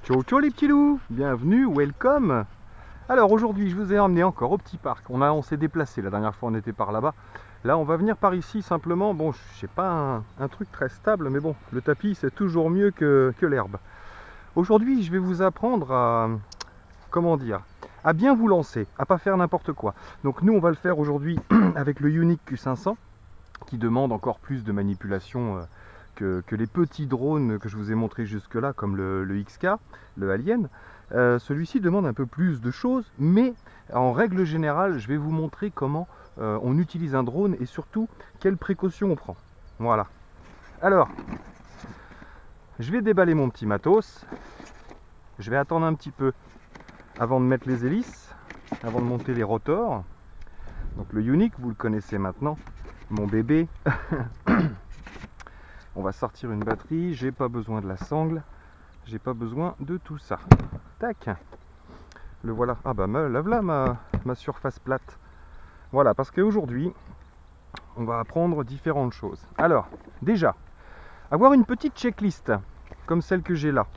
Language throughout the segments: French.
Ciao ciao les petits loups, bienvenue, welcome. Alors aujourd'hui je vous ai emmené encore au petit parc. On s'est déplacé, la dernière fois on était par là-bas. Là on va venir par ici simplement. Bon, c'est pas un truc très stable, mais bon, le tapis c'est toujours mieux que l'herbe. Aujourd'hui je vais vous apprendre à, comment dire, à bien vous lancer, à pas faire n'importe quoi. Donc nous on va le faire aujourd'hui avec le Yuneec Q500 qui demande encore plus de manipulation que les petits drones que je vous ai montrés jusque là, comme le XK, le Alien. Celui-ci demande un peu plus de choses, mais en règle générale je vais vous montrer comment on utilise un drone et surtout quelles précautions on prend. Voilà. Alors je vais déballer mon petit matos, je vais attendre un petit peu avant de mettre les hélices, avant de monter les rotors. Donc le Yuneec, vous le connaissez maintenant, mon bébé. On va sortir une batterie, j'ai pas besoin de la sangle, j'ai pas besoin de tout ça. Tac, le voilà. Ah bah là voilà ma surface plate. Voilà, parce qu'aujourd'hui on va apprendre différentes choses. Alors déjà, avoir une petite checklist comme celle que j'ai là.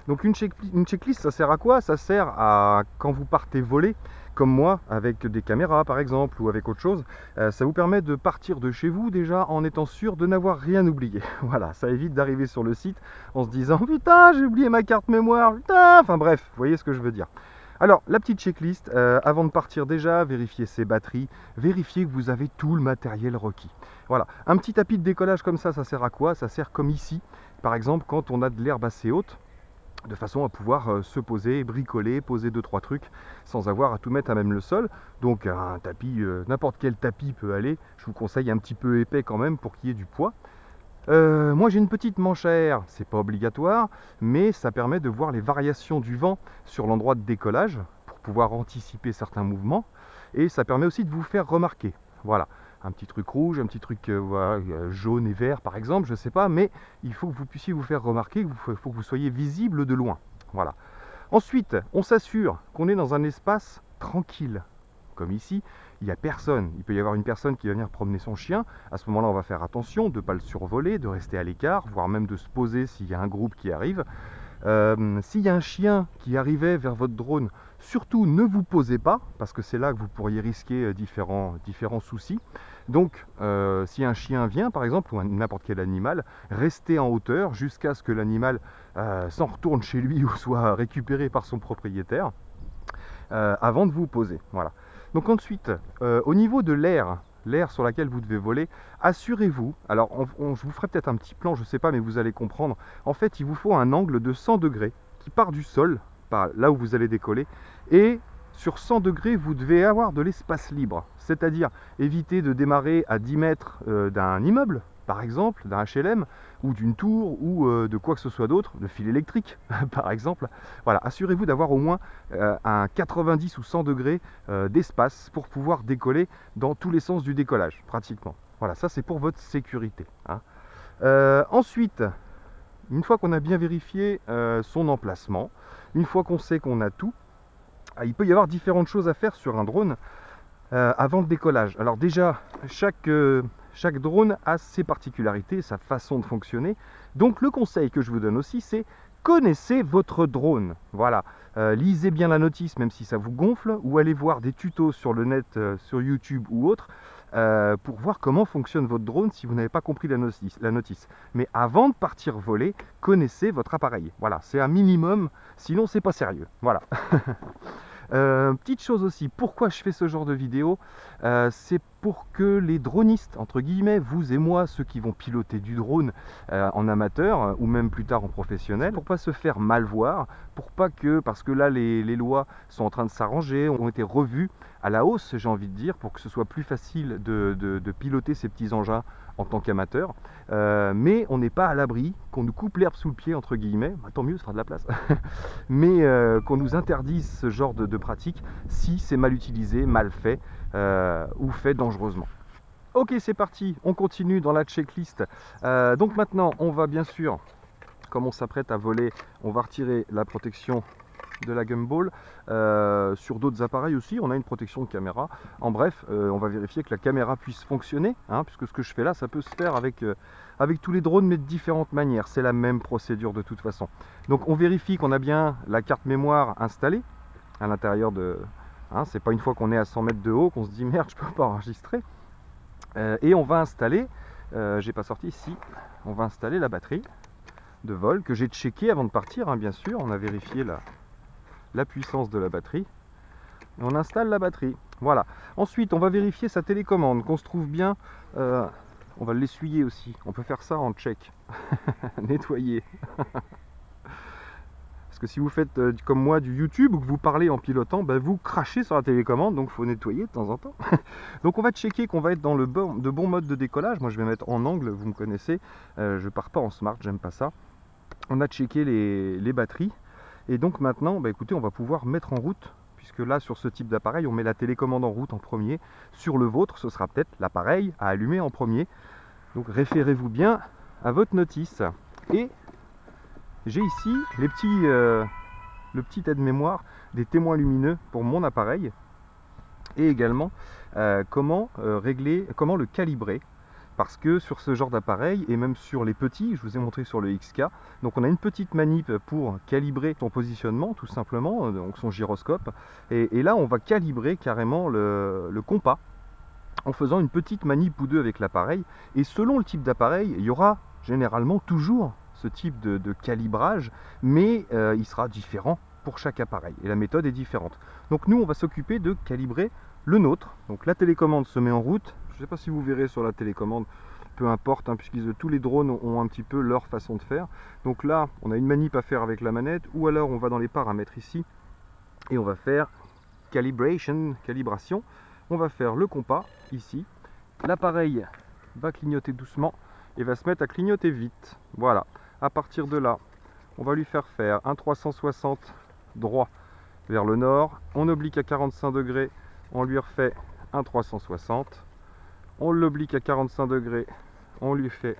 Donc une checklist, ça sert à quoi? Ça sert à, quand vous partez voler, comme moi, avec des caméras par exemple, ou avec autre chose, ça vous permet de partir de chez vous déjà en étant sûr de n'avoir rien oublié. Voilà, ça évite d'arriver sur le site en se disant « Putain, j'ai oublié ma carte mémoire, putain !» Enfin bref, vous voyez ce que je veux dire. Alors, la petite checklist, avant de partir déjà, vérifiez ses batteries, vérifiez que vous avez tout le matériel requis. Voilà, un petit tapis de décollage comme ça sert à quoi? Ça sert comme ici, par exemple, quand on a de l'herbe assez haute, de façon à pouvoir se poser, bricoler, poser 2-3 trucs sans avoir à tout mettre à même le sol. Donc un tapis, n'importe quel tapis peut aller. Je vous conseille un petit peu épais quand même pour qu'il y ait du poids. Moi j'ai une petite manche à air, c'est pas obligatoire, mais ça permet de voir les variations du vent sur l'endroit de décollage pour pouvoir anticiper certains mouvements, et ça permet aussi de vous faire remarquer. Voilà, un petit truc rouge, un petit truc voilà, jaune et vert par exemple, je sais pas, mais il faut que vous puissiez vous faire remarquer, il faut que vous soyez visible de loin. Voilà. Ensuite, on s'assure qu'on est dans un espace tranquille. Comme ici, il n'y a personne. Il peut y avoir une personne qui va venir promener son chien. À ce moment-là, on va faire attention de ne pas le survoler, de rester à l'écart, voire même de se poser s'il y a un groupe qui arrive. S'il y a un chien qui arrivait vers votre drone, surtout ne vous posez pas, parce que c'est là que vous pourriez risquer différents soucis. Donc, si un chien vient, par exemple, ou n'importe quel animal, restez en hauteur jusqu'à ce que l'animal s'en retourne chez lui ou soit récupéré par son propriétaire, avant de vous poser. Voilà. Donc ensuite, au niveau de l'air sur laquelle vous devez voler, assurez-vous, alors je vous ferai peut-être un petit plan, je ne sais pas, mais vous allez comprendre. En fait, il vous faut un angle de 100 degrés qui part du sol, par là où vous allez décoller, et sur 100 degrés, vous devez avoir de l'espace libre, c'est-à-dire éviter de démarrer à 10 mètres d'un immeuble, par exemple, d'un HLM, ou d'une tour, ou de quoi que ce soit d'autre, de fil électrique, par exemple. Voilà, assurez-vous d'avoir au moins un 90 ou 100 degrés d'espace pour pouvoir décoller dans tous les sens du décollage, pratiquement. Voilà, ça c'est pour votre sécurité, hein. Ensuite, une fois qu'on a bien vérifié son emplacement, une fois qu'on sait qu'on a tout, il peut y avoir différentes choses à faire sur un drone avant le décollage. Alors déjà, chaque drone a ses particularités, sa façon de fonctionner. Donc le conseil que je vous donne aussi, c'est connaissez votre drone. Voilà, lisez bien la notice, même si ça vous gonfle, ou allez voir des tutos sur le net, sur YouTube ou autre, pour voir comment fonctionne votre drone si vous n'avez pas compris la notice. Mais avant de partir voler, connaissez votre appareil. Voilà, c'est un minimum, sinon c'est pas sérieux. Voilà. Petite chose aussi, pourquoi je fais ce genre de vidéo, c'est pour que les dronistes, entre guillemets, vous et moi, ceux qui vont piloter du drone en amateur ou même plus tard en professionnel, pour pas se faire mal voir, pour pas que, parce que là les lois sont en train de s'arranger, ont été revues à la hausse, j'ai envie de dire, pour que ce soit plus facile de piloter ces petits engins en tant qu'amateur, mais on n'est pas à l'abri qu'on nous coupe l'herbe sous le pied, entre guillemets, bah, tant mieux, ce sera de la place, mais qu'on nous interdise ce genre de pratique si c'est mal utilisé, mal fait ou fait dangereusement. Ok, c'est parti, on continue dans la checklist. Donc maintenant, on va bien sûr, comme on s'apprête à voler, on va retirer la protection de la Gumball. Sur d'autres appareils aussi, on a une protection de caméra. En bref, on va vérifier que la caméra puisse fonctionner, hein, puisque ce que je fais là, ça peut se faire avec tous les drones, mais de différentes manières. C'est la même procédure de toute façon. Donc on vérifie qu'on a bien la carte mémoire installée à l'intérieur de... Hein, c'est pas une fois qu'on est à 100 mètres de haut qu'on se dit merde, je peux pas enregistrer. Et on va installer, j'ai pas sorti ici, on va installer la batterie de vol que j'ai checké avant de partir, hein, bien sûr. On a vérifié la puissance de la batterie. Et on installe la batterie. Voilà. Ensuite, on va vérifier sa télécommande, qu'on se trouve bien. On va l'essuyer aussi. On peut faire ça en check. Nettoyer. Parce que si vous faites comme moi du YouTube ou que vous parlez en pilotant, ben vous crachez sur la télécommande, donc il faut nettoyer de temps en temps. Donc on va checker qu'on va être dans de bons modes de décollage. Moi je vais mettre en angle, vous me connaissez. Je pars pas en smart, j'aime pas ça. On a checké les batteries. Et donc maintenant, bah écoutez, on va pouvoir mettre en route, puisque là sur ce type d'appareil, on met la télécommande en route en premier. Sur le vôtre, ce sera peut-être l'appareil à allumer en premier. Donc référez-vous bien à votre notice. Et j'ai ici le petit aide-mémoire des témoins lumineux pour mon appareil. Et également comment le calibrer. Parce que sur ce genre d'appareil, et même sur les petits, je vous ai montré sur le XK, donc on a une petite manip pour calibrer son positionnement, tout simplement, donc son gyroscope. Et là, on va calibrer carrément le compas, en faisant une petite manip ou deux avec l'appareil. Et selon le type d'appareil, il y aura généralement toujours ce type de calibrage, mais il sera différent pour chaque appareil. Et la méthode est différente. Donc nous, on va s'occuper de calibrer le nôtre. Donc la télécommande se met en route. Je ne sais pas si vous verrez sur la télécommande, peu importe, hein, puisque tous les drones ont un petit peu leur façon de faire. Donc là, on a une manip à faire avec la manette, ou alors on va dans les paramètres ici, et on va faire calibration. On va faire le compas ici. L'appareil va clignoter doucement et va se mettre à clignoter vite. Voilà. À partir de là, on va lui faire un 360 droit vers le nord. On oblique à 45 degrés, on lui refait un 360. On l'oblique à 45 degrés, on lui fait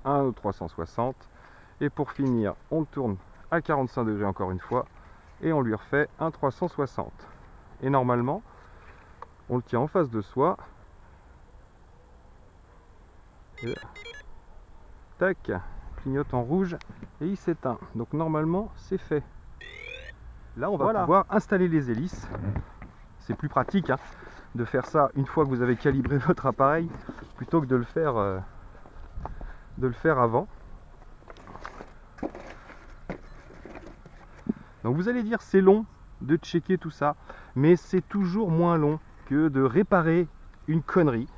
un 360. Et pour finir, on le tourne à 45 degrés encore une fois. Et on lui refait un 360. Et normalement, on le tient en face de soi. Et tac, clignote en rouge et il s'éteint. Donc normalement, c'est fait. Là, on va pouvoir installer les hélices. C'est plus pratique, hein, de faire ça une fois que vous avez calibré votre appareil, plutôt que de le faire avant. Donc vous allez dire c'est long de checker tout ça, mais c'est toujours moins long que de réparer une connerie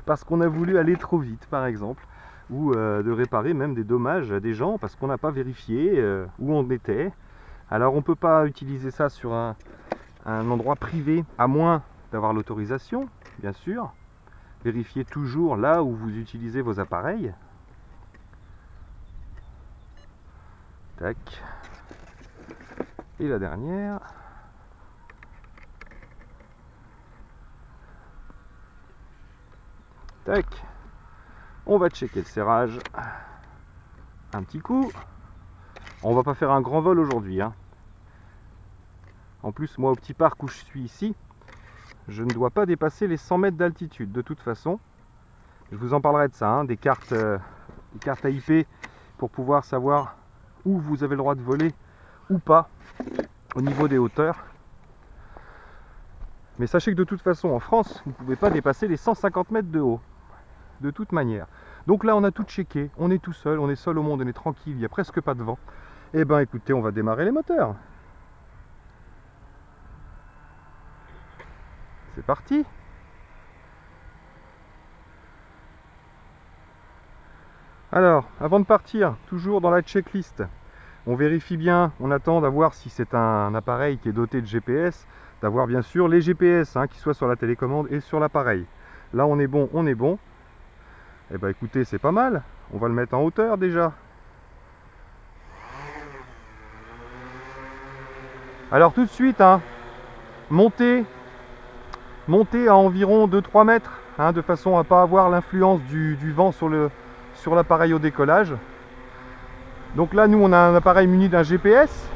parce qu'on a voulu aller trop vite par exemple, ou de réparer même des dommages à des gens parce qu'on n'a pas vérifié où on était. Alors on peut pas utiliser ça sur un endroit privé, à moins d'avoir l'autorisation, bien sûr. Vérifiez toujours là où vous utilisez vos appareils. Tac. Et la dernière. Tac. On va checker le serrage. Un petit coup. On va pas faire un grand vol aujourd'hui, hein. En plus, moi, au petit parc où je suis ici, je ne dois pas dépasser les 100 mètres d'altitude. De toute façon, je vous en parlerai de ça, hein, des cartes AIP pour pouvoir savoir où vous avez le droit de voler ou pas au niveau des hauteurs. Mais sachez que de toute façon, en France, vous ne pouvez pas dépasser les 150 mètres de haut. De toute manière. Donc là, on a tout checké. On est tout seul. On est seul au monde. On est tranquille. Il n'y a presque pas de vent. Et ben, écoutez, on va démarrer les moteurs. C'est parti. Alors, avant de partir, toujours dans la checklist, on vérifie bien, on attend d'avoir si c'est un appareil qui est doté de GPS, d'avoir bien sûr les GPS, hein, qui soient sur la télécommande et sur l'appareil. Là, on est bon, on est bon. Eh ben écoutez, c'est pas mal. On va le mettre en hauteur déjà. Alors tout de suite, hein, montez à environ 2-3 mètres, hein, de façon à ne pas avoir l'influence du vent sur l'appareil au décollage. Donc là, nous, on a un appareil muni d'un GPS.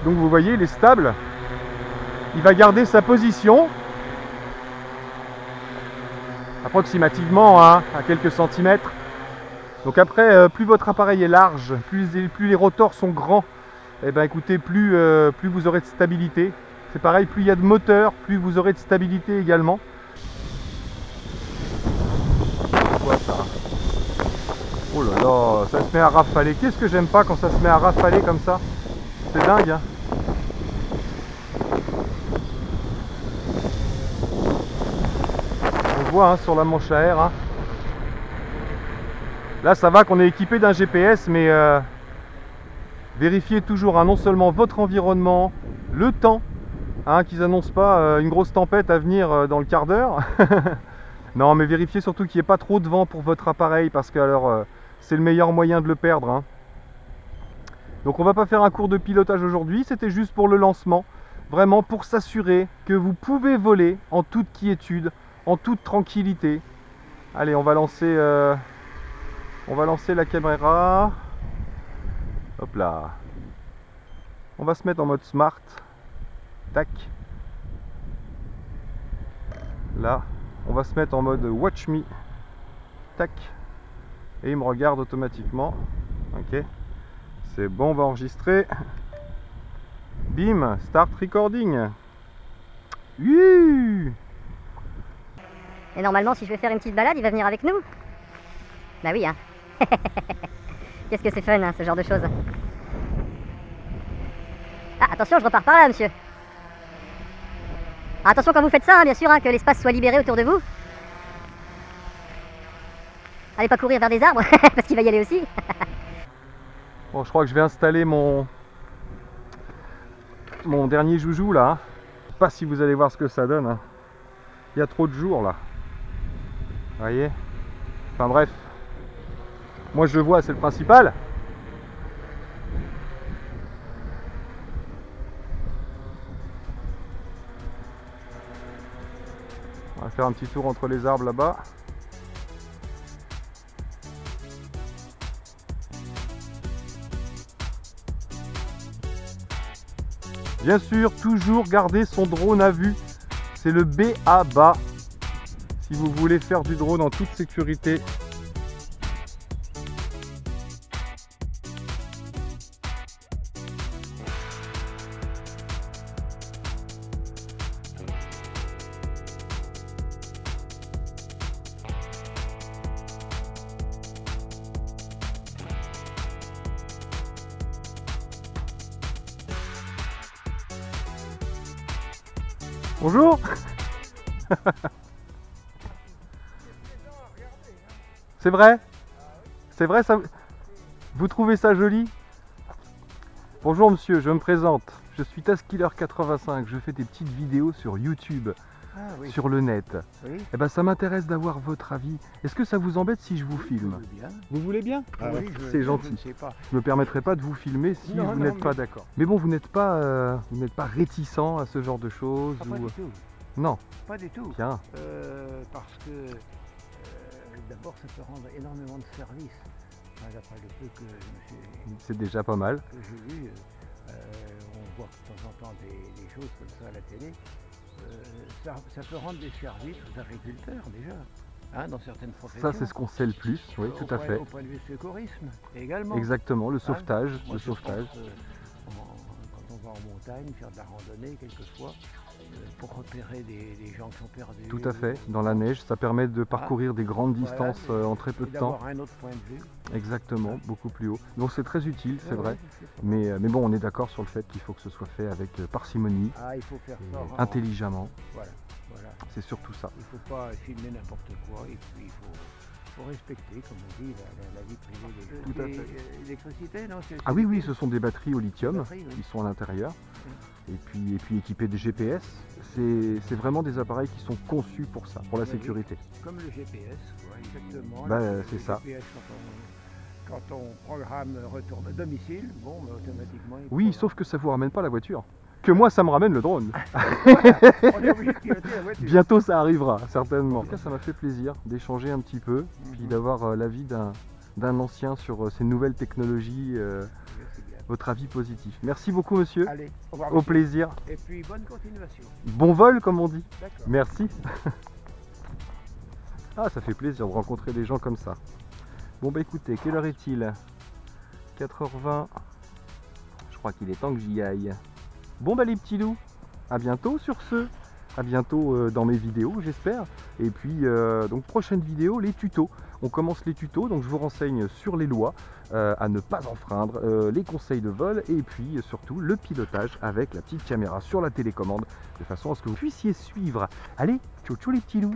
Donc vous voyez, il est stable. Il va garder sa position. Approximativement hein, à quelques centimètres. Donc après, plus votre appareil est large, plus les rotors sont grands, et ben écoutez, plus vous aurez de stabilité. C'est pareil, plus il y a de moteur, plus vous aurez de stabilité également. C'est quoi ça? Oh là là, ça se met à rafaler. Qu'est-ce que j'aime pas quand ça se met à rafaler comme ça? C'est dingue hein. On voit hein, sur la manche à air. Hein. Là ça va qu'on est équipé d'un GPS, mais vérifiez toujours hein, non seulement votre environnement, le temps, hein, qu'ils n'annoncent pas une grosse tempête à venir dans le quart d'heure. Non mais vérifiez surtout qu'il n'y ait pas trop de vent pour votre appareil, parce que alors c'est le meilleur moyen de le perdre. Hein. Donc on va pas faire un cours de pilotage aujourd'hui, c'était juste pour le lancement, vraiment pour s'assurer que vous pouvez voler en toute quiétude, en toute tranquillité. Allez, on va lancer la caméra. Hop là. On va se mettre en mode smart. Tac. Là, on va se mettre en mode watch me. Tac. Et il me regarde automatiquement. Ok. C'est bon, on va enregistrer. Bim, start recording. Et normalement, si je vais faire une petite balade, il va venir avec nous. Bah oui, hein. Qu'est-ce que c'est fun, hein, ce genre de choses. Ah, attention, je repars par là, monsieur. Ah, attention quand vous faites ça, hein, bien sûr, hein, que l'espace soit libéré autour de vous. Allez pas courir vers des arbres, parce qu'il va y aller aussi. Bon, je crois que je vais installer mon dernier joujou là. Je sais pas si vous allez voir ce que ça donne. Hein. Il y a trop de jours là. Vous voyez? Enfin bref. Moi je le vois, c'est le principal. On va faire un petit tour entre les arbres là-bas. Bien sûr, toujours garder son drone à vue. C'est le B.A.B.A. si vous voulez faire du drone en toute sécurité. Bonjour. C'est vrai? C'est vrai ça? Vous trouvez ça joli? Bonjour monsieur, je me présente. Je suis Taskiller85. Je fais des petites vidéos sur YouTube, oui. sur le net. Oui. Eh ben, ça m'intéresse d'avoir votre avis. Est-ce que ça vous embête si je vous filme? Bien. Vous voulez bien? Oui, c'est gentil. Je ne sais pas. Je me permettrai pas de vous filmer si Non, vous non, n'êtes mais- pas d'accord. Mais bon, vous n'êtes pas réticent à ce genre de choses Ah, pas ou... du tout. Non, Pas du tout. tiens. Parce que d'abord, ça peut rendre énormément de services. Enfin, d'après le peu que C'est déjà pas mal. j'ai vu, on voit de temps en temps des choses comme ça à la télé. Ça peut rendre des services aux agriculteurs déjà, hein, dans certaines professions. Ça, c'est ce qu'on sait le plus. Oui, tout à fait. Au point de vue secourisme également. Exactement, le Hein, sauvetage. moi, Le je sauvetage. pense, quand on va en montagne, faire de la randonnée quelquefois, pour repérer des gens qui sont perdus. Tout à fait. Dans la neige, ça permet de parcourir des grandes Voilà, distances en très peu et de temps. d'avoir un autre point de vue. Exactement, beaucoup plus haut. Donc c'est très utile, c'est Ouais, vrai. ouais, c'est Mais bon, on est d'accord sur le fait qu'il faut que ce soit fait avec parcimonie, Ah, il faut faire ça. intelligemment. Voilà. C'est surtout ça. Il ne faut pas filmer n'importe quoi et puis il faut respecter, comme on dit, la vie privée des gens. Tout à fait. L'électricité, non? Ah oui, oui, ce sont des batteries au lithium Batteries, oui. qui sont à l'intérieur. Et puis équipés de GPS. C'est vraiment des appareils qui sont conçus pour ça, pour la Oui. sécurité. Comme le GPS, ouais, exactement. Bah, Le c'est ça. GPS, quand on programme retour à domicile, bon, bah, automatiquement. il Oui, programme. sauf que ça vous ramène pas la voiture. Que moi, ça me ramène le drone. On est obligé de piloter la voiture. Bientôt, ça arrivera, certainement. En tout cas, ça m'a fait plaisir d'échanger un petit peu, puis d'avoir l'avis d'un ancien sur ces nouvelles technologies. C'est bien. votre avis positif. Merci beaucoup monsieur, Allez, au revoir. au monsieur. plaisir. Et puis bonne continuation. Bon vol comme on dit. D'accord. Merci. Ah, ça fait plaisir de rencontrer des gens comme ça. Bon bah écoutez, quelle heure est-il? 4h20. Je crois qu'il est temps que j'y aille. Bon bah les petits loups, à bientôt sur ce. À bientôt dans mes vidéos, j'espère. Et puis donc prochaine vidéo, les tutos. On commence les tutos, donc je vous renseigne sur les lois à ne pas enfreindre, les conseils de vol et puis surtout le pilotage avec la petite caméra sur la télécommande de façon à ce que vous puissiez suivre. Allez, ciao ciao les petits loups.